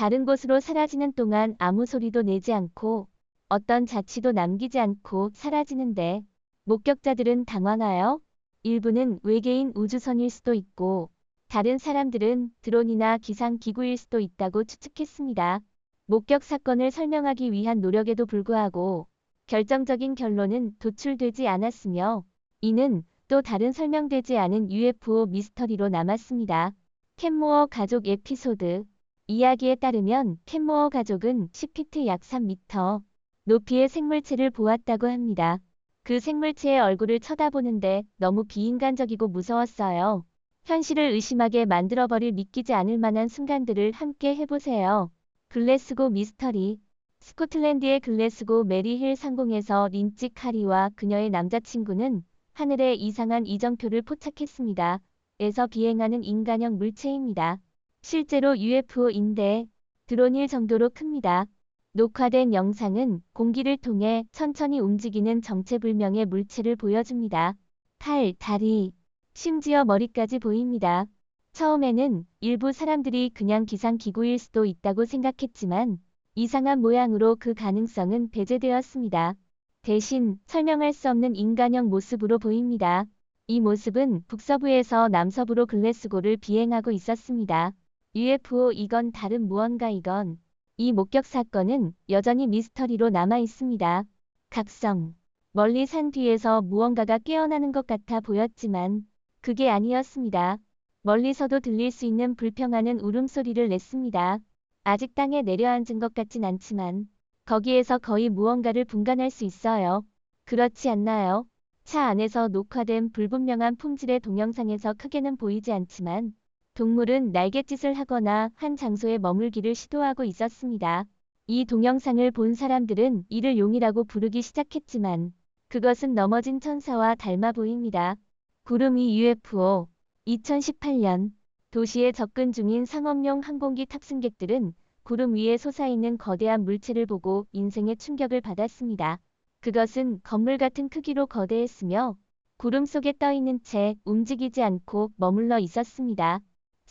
다른 곳으로 사라지는 동안 아무 소리도 내지 않고 어떤 자취도 남기지 않고 사라지는데 목격자들은 당황하여 일부는 외계인 우주선일 수도 있고 다른 사람들은 드론이나 기상기구일 수도 있다고 추측했습니다. 목격 사건을 설명하기 위한 노력에도 불구하고 결정적인 결론은 도출되지 않았으며 이는 또 다른 설명되지 않은 UFO 미스터리로 남았습니다. 캔모어 가족 에피소드 이야기에 따르면 캔모어 가족은 10피트 약 3m 높이의 생물체를 보았다고 합니다. 그 생물체의 얼굴을 쳐다보는데 너무 비인간적이고 무서웠어요. 현실을 의심하게 만들어버릴 믿기지 않을 만한 순간들을 함께 해보세요. 글래스고 미스터리 스코틀랜드의 글래스고 메리힐 상공에서 린치 카리와 그녀의 남자친구는 하늘에 이상한 이정표를 포착했습니다. 에서 비행하는 인간형 물체입니다. 실제로 UFO인데 드론일 정도로 큽니다. 녹화된 영상은 공기를 통해 천천히 움직이는 정체불명의 물체를 보여줍니다. 팔, 다리, 심지어 머리까지 보입니다. 처음에는 일부 사람들이 그냥 기상기구일 수도 있다고 생각했지만 이상한 모양으로 그 가능성은 배제되었습니다. 대신 설명할 수 없는 인간형 모습으로 보입니다. 이 모습은 북서부에서 남서부로 글래스고를 비행하고 있었습니다. UFO 이건 다른 무언가이건 이 목격 사건은 여전히 미스터리로 남아 있습니다. 각성 멀리 산 뒤에서 무언가가 깨어나는 것 같아 보였지만 그게 아니었습니다. 멀리서도 들릴 수 있는 불평하는 울음소리를 냈습니다. 아직 땅에 내려앉은 것 같진 않지만 거기에서 거의 무언가를 분간할 수 있어요. 그렇지 않나요? 차 안에서 녹화된 불분명한 품질의 동영상에서 크게는 보이지 않지만 동물은 날갯짓을 하거나 한 장소에 머물기를 시도하고 있었습니다. 이 동영상을 본 사람들은 이를 용이라고 부르기 시작했지만 그것은 넘어진 천사와 닮아 보입니다. 구름 위 UFO 2018년 도시에 접근 중인 상업용 항공기 탑승객들은 구름 위에 솟아있는 거대한 물체를 보고 인생의 충격을 받았습니다. 그것은 건물 같은 크기로 거대했으며 구름 속에 떠있는 채 움직이지 않고 머물러 있었습니다.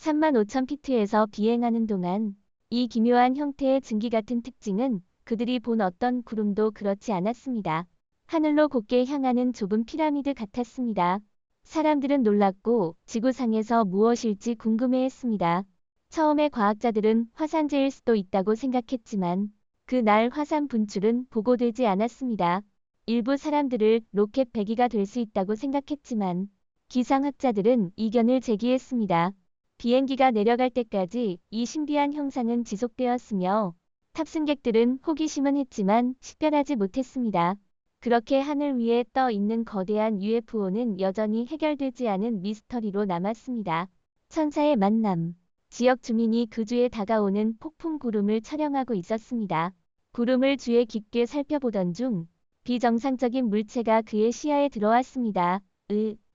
35,000피트에서 비행하는 동안 이 기묘한 형태의 증기 같은 특징은 그들이 본 어떤 구름도 그렇지 않았습니다. 하늘로 곧게 향하는 좁은 피라미드 같았습니다. 사람들은 놀랐고 지구상에서 무엇일지 궁금해했습니다. 처음에 과학자들은 화산재일 수도 있다고 생각했지만 그날 화산 분출은 보고되지 않았습니다. 일부 사람들을 로켓 배기가 될 수 있다고 생각했지만 기상학자들은 이견을 제기했습니다. 비행기가 내려갈 때까지 이 신비한 형상은 지속되었으며 탑승객들은 호기심은 했지만 식별하지 못했습니다. 그렇게 하늘 위에 떠 있는 거대한 UFO는 여전히 해결되지 않은 미스터리로 남았습니다. 천사의 만남 지역 주민이 그 주에 다가오는 폭풍 구름을 촬영하고 있었습니다. 구름을 주에 깊게 살펴보던 중 비정상적인 물체가 그의 시야에 들어왔습니다.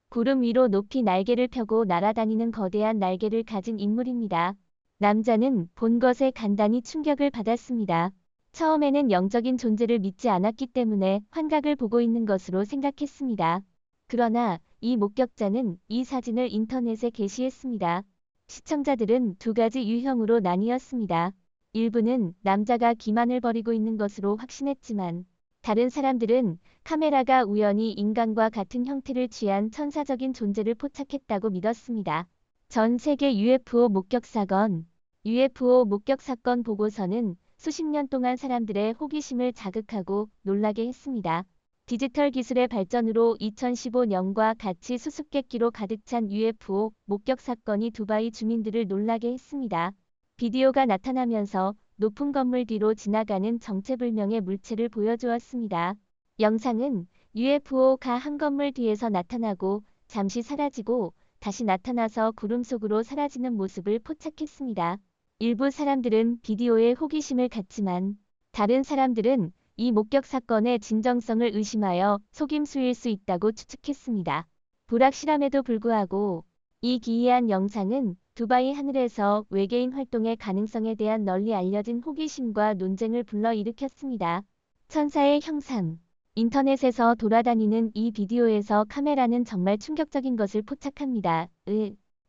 구름 위로 높이 날개를 펴고 날아다니는 거대한 날개를 가진 인물입니다. 남자는 본 것에 간단히 충격을 받았습니다. 처음에는 영적인 존재를 믿지 않았기 때문에 환각을 보고 있는 것으로 생각했습니다. 그러나 이 목격자는 이 사진을 인터넷에 게시했습니다. 시청자들은 두 가지 유형으로 나뉘었습니다. 일부는 남자가 기만을 벌이고 있는 것으로 확신했지만 다른 사람들은 카메라가 우연히 인간과 같은 형태를 취한 천사적인 존재를 포착했다고 믿었습니다. 전 세계 UFO 목격 사건 UFO 목격 사건 보고서는 수십 년 동안 사람들의 호기심을 자극하고 놀라게 했습니다. 디지털 기술의 발전으로 2015년과 같이 수수께끼로 가득 찬 UFO 목격 사건이 두바이 주민들을 놀라게 했습니다. 비디오가 나타나면서 높은 건물 뒤로 지나가는 정체불명의 물체를 보여주었습니다. 영상은 UFO가 한 건물 뒤에서 나타나고 잠시 사라지고 다시 나타나서 구름 속으로 사라지는 모습을 포착했습니다. 일부 사람들은 비디오에 호기심을 갖지만 다른 사람들은 이 목격 사건의 진정성을 의심하여 속임수일 수 있다고 추측했습니다. 불확실함에도 불구하고 이 기이한 영상은 두바이 하늘에서 외계인 활동의 가능성에 대한 널리 알려진 호기심과 논쟁을 불러일으켰습니다. 천사의 형상 인터넷에서 돌아다니는 이 비디오에서 카메라는 정말 충격적인 것을 포착합니다.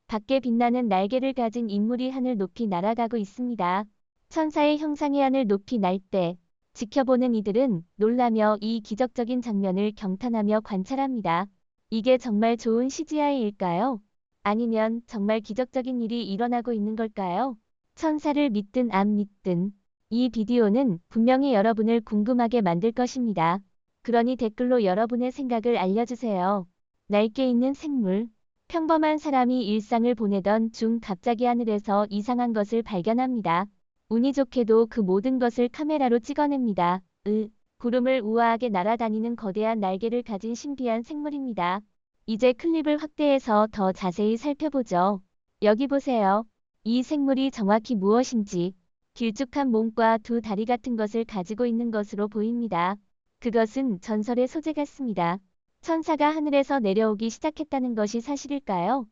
밖에 빛나는 날개를 가진 인물이 하늘 높이 날아가고 있습니다. 천사의 형상이 하늘 높이 날 때 지켜보는 이들은 놀라며 이 기적적인 장면을 경탄하며 관찰합니다. 이게 정말 좋은 CGI일까요? 아니면 정말 기적적인 일이 일어나고 있는 걸까요? 천사를 믿든 안 믿든 이 비디오는 분명히 여러분을 궁금하게 만들 것입니다. 그러니 댓글로 여러분의 생각을 알려주세요. 날개 있는 생물. 평범한 사람이 일상을 보내던 중 갑자기 하늘에서 이상한 것을 발견합니다. 운이 좋게도 그 모든 것을 카메라로 찍어냅니다. 구름을 우아하게 날아다니는 거대한 날개를 가진 신비한 생물입니다. 이제 클립을 확대해서 더 자세히 살펴보죠. 여기 보세요. 이 생물이 정확히 무엇인지 길쭉한 몸과 두 다리 같은 것을 가지고 있는 것으로 보입니다. 그것은 전설의 소재 같습니다. 천사가 하늘에서 내려오기 시작했다는 것이 사실일까요?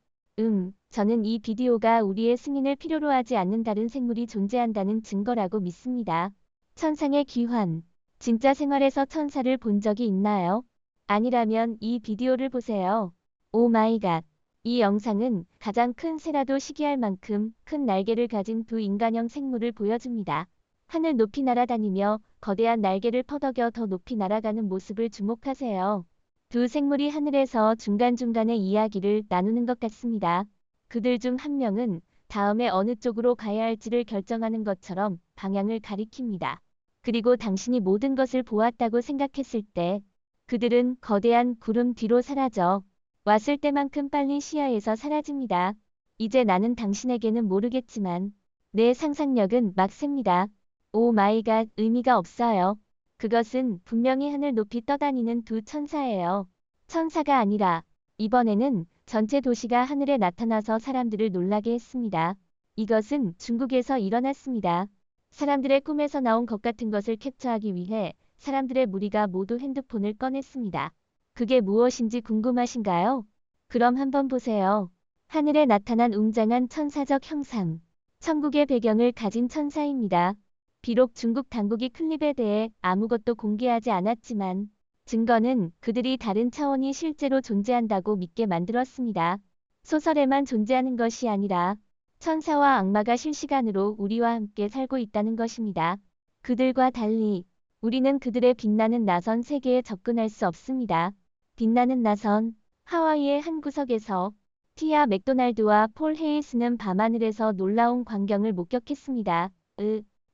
저는 이 비디오가 우리의 승인을 필요로 하지 않는 다른 생물이 존재한다는 증거라고 믿습니다. 천상의 귀환. 진짜 생활에서 천사를 본 적이 있나요? 아니라면 이 비디오를 보세요. 오 마이 갓. 이 영상은 가장 큰 새라도 시기할 만큼 큰 날개를 가진 두 인간형 생물을 보여줍니다. 하늘 높이 날아다니며 거대한 날개를 퍼덕여 더 높이 날아가는 모습을 주목하세요. 두 생물이 하늘에서 중간중간에 이야기를 나누는 것 같습니다. 그들 중 한 명은 다음에 어느 쪽으로 가야 할지를 결정하는 것처럼 방향을 가리킵니다. 그리고 당신이 모든 것을 보았다고 생각했을 때 그들은 거대한 구름 뒤로 사라져 왔을 때만큼 빨리 시야에서 사라집니다. 이제 나는 당신에게는 모르겠지만 내 상상력은 막 셉니다. 오 마이 갓, 의미가 없어요. 그것은 분명히 하늘 높이 떠다니는 두 천사예요. 천사가 아니라 이번에는 전체 도시가 하늘에 나타나서 사람들을 놀라게 했습니다. 이것은 중국에서 일어났습니다. 사람들의 꿈에서 나온 것 같은 것을 캡처하기 위해 사람들의 무리가 모두 핸드폰을 꺼냈습니다. 그게 무엇인지 궁금하신가요? 그럼 한번 보세요. 하늘에 나타난 웅장한 천사적 형상. 천국의 배경을 가진 천사입니다. 비록 중국 당국이 클립에 대해 아무것도 공개하지 않았지만 증거는 그들이 다른 차원이 실제로 존재한다고 믿게 만들었습니다. 소설에만 존재하는 것이 아니라 천사와 악마가 실시간으로 우리와 함께 살고 있다는 것입니다. 그들과 달리 우리는 그들의 빛나는 나선 세계에 접근할 수 없습니다. 빛나는 나선. 하와이의 한 구석에서 티아 맥도날드와 폴 헤이스는 밤하늘에서 놀라운 광경을 목격했습니다.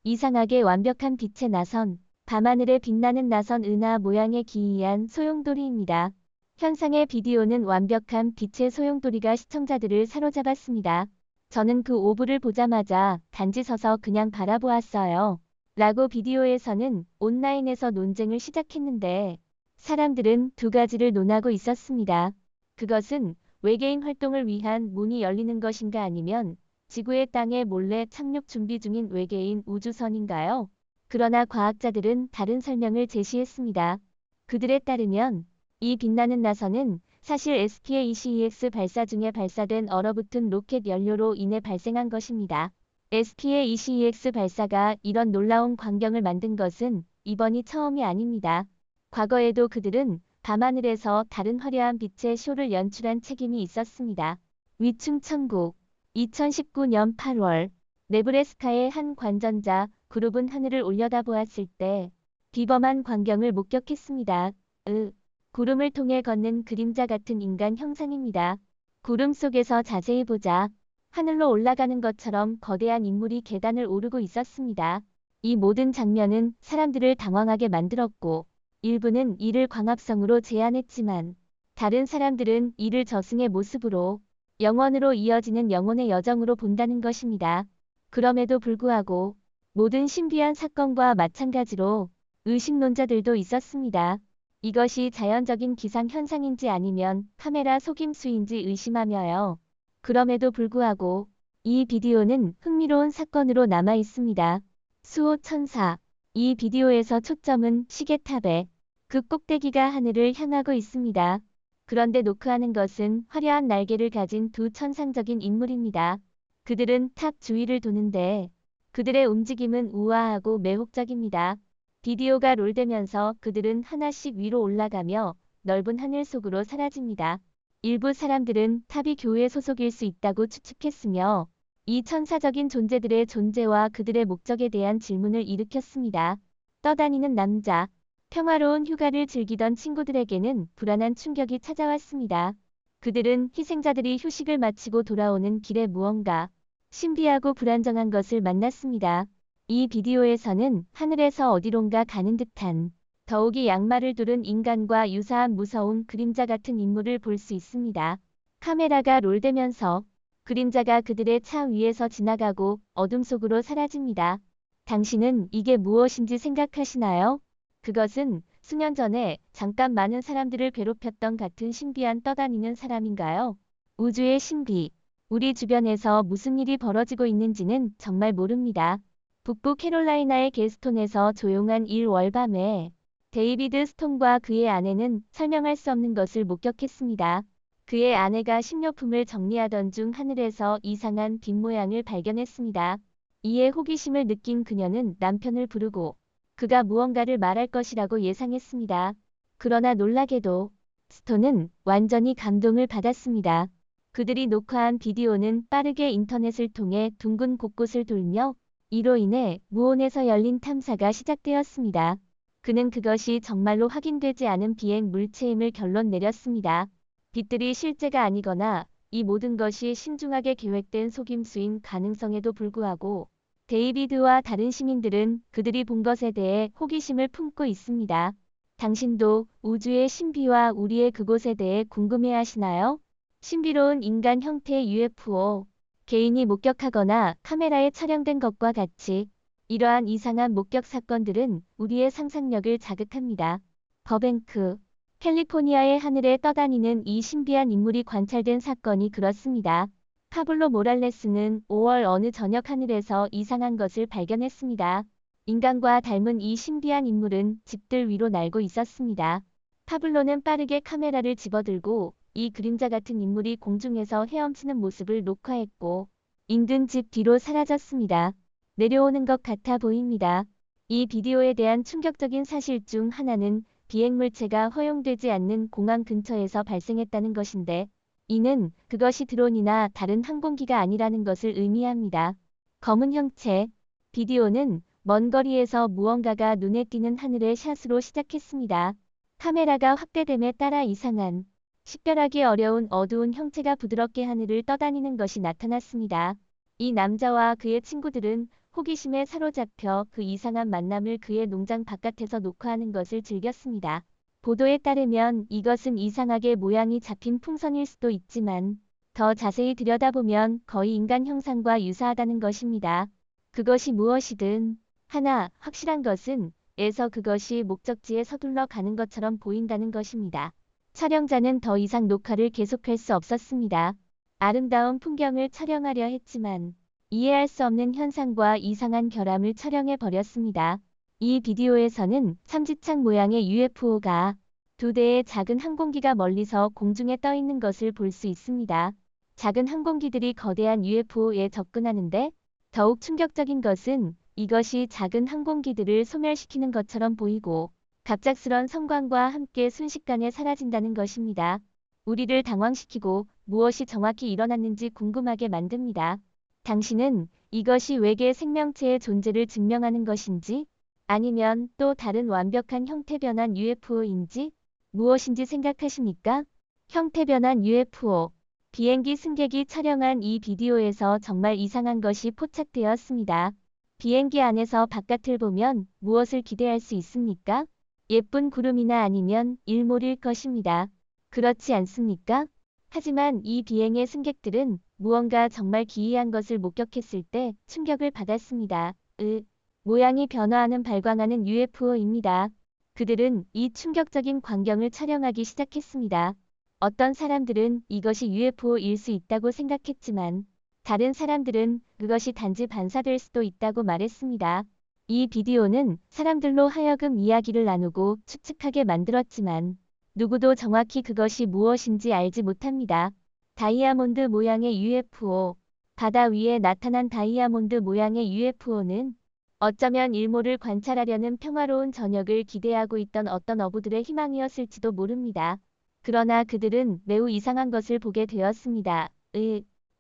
이상하게 완벽한 빛의 나선. 밤하늘에 빛나는 나선 은하 모양의 기이한 소용돌이입니다. 현상의 비디오는 완벽한 빛의 소용돌이가 시청자들을 사로잡았습니다. 저는 그 오브를 보자마자 단지 서서 그냥 바라보았어요. 라고 비디오에서는 온라인에서 논쟁을 시작했는데 사람들은 두 가지를 논하고 있었습니다. 그것은 외계인 활동을 위한 문이 열리는 것인가 아니면 지구의 땅에 몰래 착륙 준비 중인 외계인 우주선인가요? 그러나 과학자들은 다른 설명을 제시했습니다. 그들에 따르면 이 빛나는 나선은 사실 SPA-ECEX 발사 중에 발사된 얼어붙은 로켓 연료로 인해 발생한 것입니다. SPA-ECEX 발사가 이런 놀라운 광경을 만든 것은 이번이 처음이 아닙니다. 과거에도 그들은 밤하늘에서 다른 화려한 빛의 쇼를 연출한 책임이 있었습니다. 위층 천국. 2019년 8월 네브래스카의 한 관전자 그룹은 하늘을 올려다보았을 때 비범한 광경을 목격했습니다. 구름을 통해 걷는 그림자 같은 인간 형상입니다. 구름 속에서 자세히 보자 하늘로 올라가는 것처럼 거대한 인물이 계단을 오르고 있었습니다. 이 모든 장면은 사람들을 당황하게 만들었고 일부는 이를 광합성으로 제안했지만 다른 사람들은 이를 저승의 모습으로 영원으로 이어지는 영혼의 여정으로 본다는 것입니다. 그럼에도 불구하고 모든 신비한 사건과 마찬가지로 의심론자들도 있었습니다. 이것이 자연적인 기상현상인지 아니면 카메라 속임수인지 의심하며요. 그럼에도 불구하고 이 비디오는 흥미로운 사건으로 남아 있습니다. 수호천사. 이 비디오에서 초점은 시계탑에 그 꼭대기가 하늘을 향하고 있습니다. 그런데 노크하는 것은 화려한 날개를 가진 두 천상적인 인물입니다. 그들은 탑 주위를 도는데 그들의 움직임은 우아하고 매혹적입니다. 비디오가 롤되면서 그들은 하나씩 위로 올라가며 넓은 하늘 속으로 사라집니다. 일부 사람들은 탑이 교회 소속일 수 있다고 추측했으며 이 천사적인 존재들의 존재와 그들의 목적에 대한 질문을 일으켰습니다. 떠다니는 남자. 평화로운 휴가를 즐기던 친구들에게는 불안한 충격이 찾아왔습니다. 그들은 희생자들이 휴식을 마치고 돌아오는 길에 무언가 신비하고 불안정한 것을 만났습니다. 이 비디오에서는 하늘에서 어디론가 가는 듯한 더욱이 양말을 두른 인간과 유사한 무서운 그림자 같은 인물을 볼 수 있습니다. 카메라가 롤되면서 그림자가 그들의 차 위에서 지나가고 어둠 속으로 사라집니다. 당신은 이게 무엇인지 생각하시나요? 그것은 수년 전에 잠깐 많은 사람들을 괴롭혔던 같은 신비한 떠다니는 사람인가요? 우주의 신비. 우리 주변에서 무슨 일이 벌어지고 있는지는 정말 모릅니다. 북부 캐롤라이나의 게스톤에서 조용한 일월 밤에 데이비드 스톤과 그의 아내는 설명할 수 없는 것을 목격했습니다. 그의 아내가 식료품을 정리하던 중 하늘에서 이상한 빛 모양을 발견했습니다. 이에 호기심을 느낀 그녀는 남편을 부르고 그가 무언가를 말할 것이라고 예상했습니다. 그러나 놀라게도 스톤은 완전히 감동을 받았습니다. 그들이 녹화한 비디오는 빠르게 인터넷을 통해 둥근 곳곳을 돌며 이로 인해 무온에서 열린 탐사가 시작되었습니다. 그는 그것이 정말로 확인되지 않은 비행 물체임을 결론 내렸습니다. 빛들이 실제가 아니거나 이 모든 것이 신중하게 계획된 속임수인 가능성에도 불구하고 데이비드와 다른 시민들은 그들이 본 것에 대해 호기심을 품고 있습니다. 당신도 우주의 신비와 우리의 그곳에 대해 궁금해하시나요? 신비로운 인간 형태의 UFO, 개인이 목격하거나 카메라에 촬영된 것과 같이 이러한 이상한 목격 사건들은 우리의 상상력을 자극합니다. 버뱅크, 캘리포니아의 하늘에 떠다니는 이 신비한 인물이 관찰된 사건이 그렇습니다. 파블로 모랄레스는 5월 어느 저녁 하늘에서 이상한 것을 발견했습니다. 인간과 닮은 이 신비한 인물은 집들 위로 날고 있었습니다. 파블로는 빠르게 카메라를 집어들고 이 그림자 같은 인물이 공중에서 헤엄치는 모습을 녹화했고 인근 집 뒤로 사라졌습니다. 내려오는 것 같아 보입니다. 이 비디오에 대한 충격적인 사실 중 하나는 비행물체가 허용되지 않는 공항 근처에서 발생했다는 것인데 이는 그것이 드론이나 다른 항공기가 아니라는 것을 의미합니다. 검은 형체. 비디오는 먼 거리에서 무언가가 눈에 띄는 하늘의 샷으로 시작했습니다. 카메라가 확대됨에 따라 이상한, 식별하기 어려운 어두운 형체가 부드럽게 하늘을 떠다니는 것이 나타났습니다. 이 남자와 그의 친구들은 호기심에 사로잡혀 그 이상한 만남을 그의 농장 바깥에서 녹화하는 것을 즐겼습니다. 보도에 따르면 이것은 이상하게 모양이 잡힌 풍선일 수도 있지만 더 자세히 들여다보면 거의 인간 형상과 유사하다는 것입니다. 그것이 무엇이든 하나 확실한 것은 에서 그것이 목적지에 서둘러 가는 것처럼 보인다는 것입니다. 촬영자는 더 이상 녹화를 계속할 수 없었습니다. 아름다운 풍경을 촬영하려 했지만 이해할 수 없는 현상과 이상한 결함을 촬영해 버렸습니다. 이 비디오에서는 삼지창 모양의 UFO가 두 대의 작은 항공기가 멀리서 공중에 떠 있는 것을 볼 수 있습니다. 작은 항공기들이 거대한 UFO에 접근하는데 더욱 충격적인 것은 이것이 작은 항공기들을 소멸시키는 것처럼 보이고 갑작스런 성광과 함께 순식간에 사라진다는 것입니다. 우리를 당황시키고 무엇이 정확히 일어났는지 궁금하게 만듭니다. 당신은 이것이 외계 생명체의 존재를 증명하는 것인지 아니면 또 다른 완벽한 형태 변환 UFO인지 무엇인지 생각하십니까? 형태 변환 UFO. 비행기 승객이 촬영한 이 비디오에서 정말 이상한 것이 포착되었습니다. 비행기 안에서 바깥을 보면 무엇을 기대할 수 있습니까? 예쁜 구름이나 아니면 일몰일 것입니다. 그렇지 않습니까? 하지만 이 비행의 승객들은 무언가 정말 기이한 것을 목격했을 때 충격을 받았습니다. 모양이 변화하는 발광하는 UFO입니다. 그들은 이 충격적인 광경을 촬영하기 시작했습니다. 어떤 사람들은 이것이 UFO일 수 있다고 생각했지만 다른 사람들은 그것이 단지 반사될 수도 있다고 말했습니다. 이 비디오는 사람들로 하여금 이야기를 나누고 추측하게 만들었지만 누구도 정확히 그것이 무엇인지 알지 못합니다. 다이아몬드 모양의 UFO. 바다 위에 나타난 다이아몬드 모양의 UFO는 어쩌면 일몰을 관찰하려는 평화로운 저녁을 기대하고 있던 어떤 어부들의 희망이었을지도 모릅니다. 그러나 그들은 매우 이상한 것을 보게 되었습니다.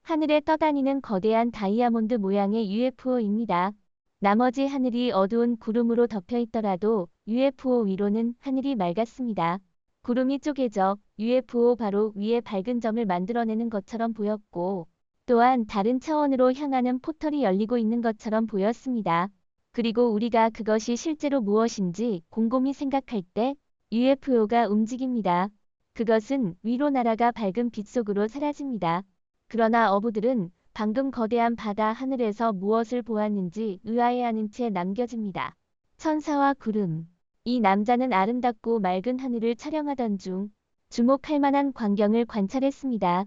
하늘에 떠다니는 거대한 다이아몬드 모양의 UFO입니다. 나머지 하늘이 어두운 구름으로 덮여 있더라도 UFO 위로는 하늘이 맑았습니다. 구름이 쪼개져 UFO 바로 위에 밝은 점을 만들어내는 것처럼 보였고, 또한 다른 차원으로 향하는 포털이 열리고 있는 것처럼 보였습니다. 그리고 우리가 그것이 실제로 무엇인지 곰곰이 생각할 때 UFO가 움직입니다. 그것은 위로 날아가 밝은 빛 속으로 사라집니다. 그러나 어부들은 방금 거대한 바다 하늘에서 무엇을 보았는지 의아해하는 채 남겨집니다. 천사와 구름. 이 남자는 아름답고 맑은 하늘을 촬영하던 중 주목할 만한 광경을 관찰했습니다.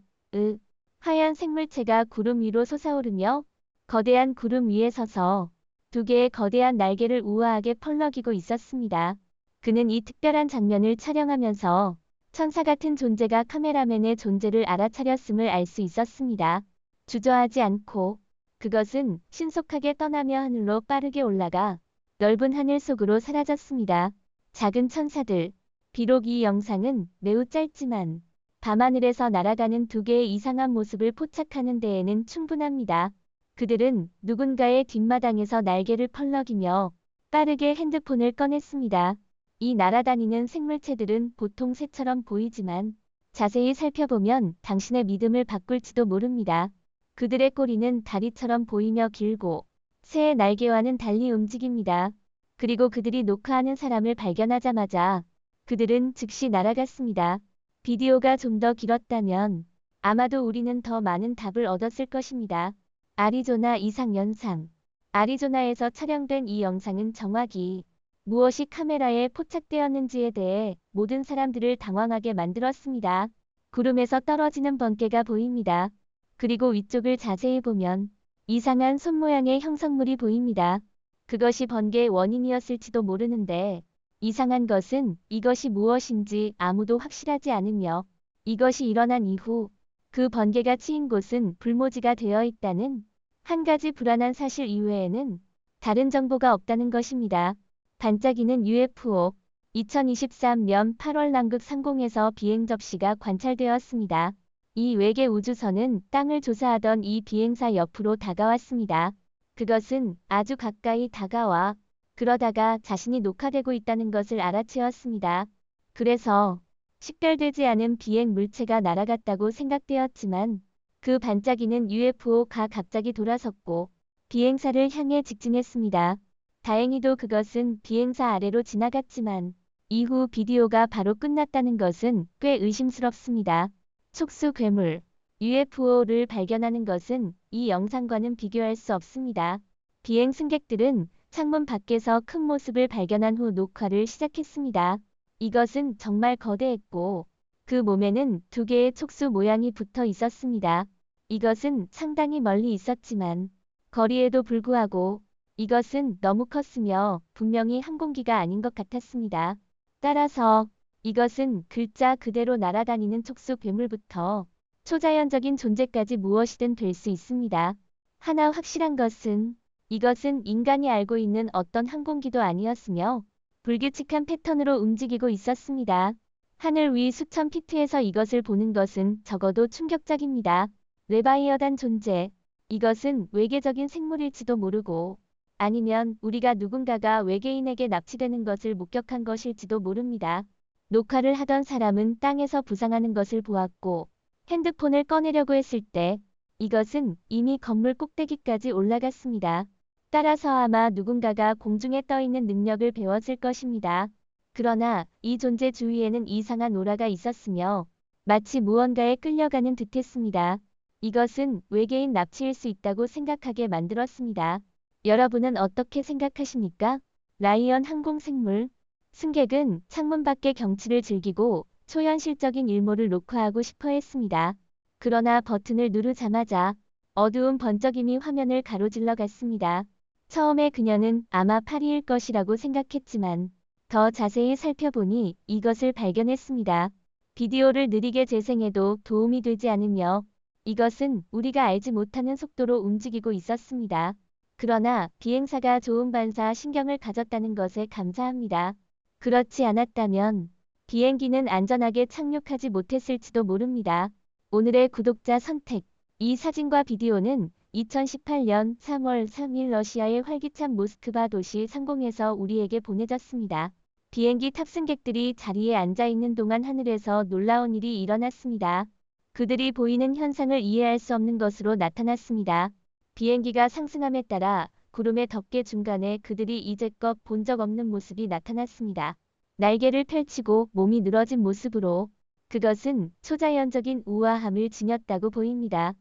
하얀 생물체가 구름 위로 솟아오르며 거대한 구름 위에 서서 두 개의 거대한 날개를 우아하게 펄럭이고 있었습니다. 그는 이 특별한 장면을 촬영하면서 천사 같은 존재가 카메라맨의 존재를 알아차렸음을 알 수 있었습니다. 주저하지 않고 그것은 신속하게 떠나며 하늘로 빠르게 올라가 넓은 하늘 속으로 사라졌습니다. 작은 천사들. 비록 이 영상은 매우 짧지만 밤하늘에서 날아가는 두 개의 이상한 모습을 포착하는 데에는 충분합니다. 그들은 누군가의 뒷마당에서 날개를 펄럭이며 빠르게 핸드폰을 꺼냈습니다. 이 날아다니는 생물체들은 보통 새처럼 보이지만 자세히 살펴보면 당신의 믿음을 바꿀지도 모릅니다. 그들의 꼬리는 다리처럼 보이며 길고 새의 날개와는 달리 움직입니다. 그리고 그들이 녹화하는 사람을 발견하자마자 그들은 즉시 날아갔습니다. 비디오가 좀 더 길었다면 아마도 우리는 더 많은 답을 얻었을 것입니다. 아리조나 이상 연상. 아리조나에서 촬영된 이 영상은 정확히 무엇이 카메라에 포착되었는지에 대해 모든 사람들을 당황하게 만들었습니다. 구름에서 떨어지는 번개가 보입니다. 그리고 위쪽을 자세히 보면 이상한 손 모양의 형성물이 보입니다. 그것이 번개의 원인이었을지도 모르는데 이상한 것은 이것이 무엇인지 아무도 확실하지 않으며 이것이 일어난 이후 그 번개가 치인 곳은 불모지가 되어 있다는 한 가지 불안한 사실 이외에는 다른 정보가 없다는 것입니다. 반짝이는 UFO. 2023년 8월 남극 상공에서 비행 접시가 관찰되었습니다. 이 외계 우주선은 땅을 조사하던 이 비행사 옆으로 다가왔습니다. 그것은 아주 가까이 다가와 그러다가 자신이 녹화되고 있다는 것을 알아채었습니다. 그래서 식별되지 않은 비행 물체가 날아갔다고 생각되었지만 그 반짝이는 UFO가 갑자기 돌아섰고 비행사를 향해 직진했습니다. 다행히도 그것은 비행사 아래로 지나갔지만 이후 비디오가 바로 끝났다는 것은 꽤 의심스럽습니다. 촉수 괴물. UFO를 발견하는 것은 이 영상과는 비교할 수 없습니다. 비행 승객들은 창문 밖에서 큰 모습을 발견한 후 녹화를 시작했습니다. 이것은 정말 거대했고 그 몸에는 두 개의 촉수 모양이 붙어 있었습니다. 이것은 상당히 멀리 있었지만 거리에도 불구하고 이것은 너무 컸으며 분명히 항공기가 아닌 것 같았습니다. 따라서 이것은 글자 그대로 날아다니는 촉수 괴물부터 초자연적인 존재까지 무엇이든 될 수 있습니다. 하나 확실한 것은 이것은 인간이 알고 있는 어떤 항공기도 아니었으며 불규칙한 패턴으로 움직이고 있었습니다. 하늘 위 수천 피트에서 이것을 보는 것은 적어도 충격적입니다. 레바이어단 존재. 이것은 외계적인 생물일지도 모르고 아니면 우리가 누군가가 외계인에게 납치되는 것을 목격한 것일지도 모릅니다. 녹화를 하던 사람은 땅에서 부상하는 것을 보았고 핸드폰을 꺼내려고 했을 때 이것은 이미 건물 꼭대기까지 올라갔습니다. 따라서 아마 누군가가 공중에 떠 있는 능력을 배웠을 것입니다. 그러나 이 존재 주위에는 이상한 오라가 있었으며 마치 무언가에 끌려가는 듯했습니다. 이것은 외계인 납치일 수 있다고 생각하게 만들었습니다. 여러분은 어떻게 생각하십니까? 라이언 항공생물. 승객은 창문 밖의 경치를 즐기고 초현실적인 일몰을 녹화하고 싶어 했습니다. 그러나 버튼을 누르자마자 어두운 번쩍임이 화면을 가로질러 갔습니다. 처음에 그녀는 아마 파리일 것이라고 생각했지만 더 자세히 살펴보니 이것을 발견했습니다. 비디오를 느리게 재생해도 도움이 되지 않으며 이것은 우리가 알지 못하는 속도로 움직이고 있었습니다. 그러나 비행사가 좋은 반사 신경을 가졌다는 것에 감사합니다. 그렇지 않았다면 비행기는 안전하게 착륙하지 못했을지도 모릅니다. 오늘의 구독자 선택. 이 사진과 비디오는 2018년 3월 3일 러시아의 활기찬 모스크바 도시 상공에서 우리에게 보내졌습니다. 비행기 탑승객들이 자리에 앉아 있는 동안 하늘에서 놀라운 일이 일어났습니다. 그들이 보이는 현상을 이해할 수 없는 것으로 나타났습니다. 비행기가 상승함에 따라 구름의 덮개 중간에 그들이 이제껏 본 적 없는 모습이 나타났습니다. 날개를 펼치고 몸이 늘어진 모습으로 그것은 초자연적인 우아함을 지녔다고 보입니다.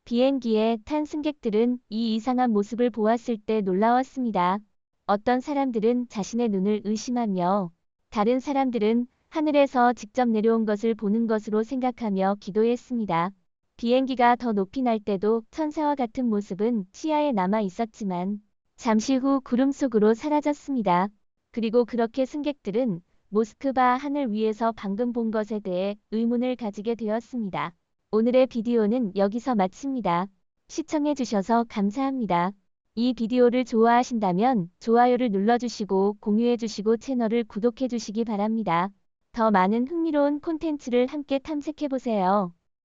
비행기에 탄 승객들은 이 이상한 모습을 보았을 때 놀라웠습니다. 어떤 사람들은 자신의 눈을 의심하며 다른 사람들은 하늘에서 직접 내려온 것을 보는 것으로 생각하며 기도했습니다. 비행기가 더 높이 날 때도 천사와 같은 모습은 시야에 남아 있었지만 잠시 후 구름 속으로 사라졌습니다. 그리고 그렇게 승객들은 모스크바 하늘 위에서 방금 본 것에 대해 의문을 가지게 되었습니다. 오늘의 비디오는 여기서 마칩니다. 시청해주셔서 감사합니다. 이 비디오를 좋아하신다면 좋아요를 눌러주시고 공유해주시고 채널을 구독해주시기 바랍니다. 더 많은 흥미로운 콘텐츠를 함께 탐색해보세요.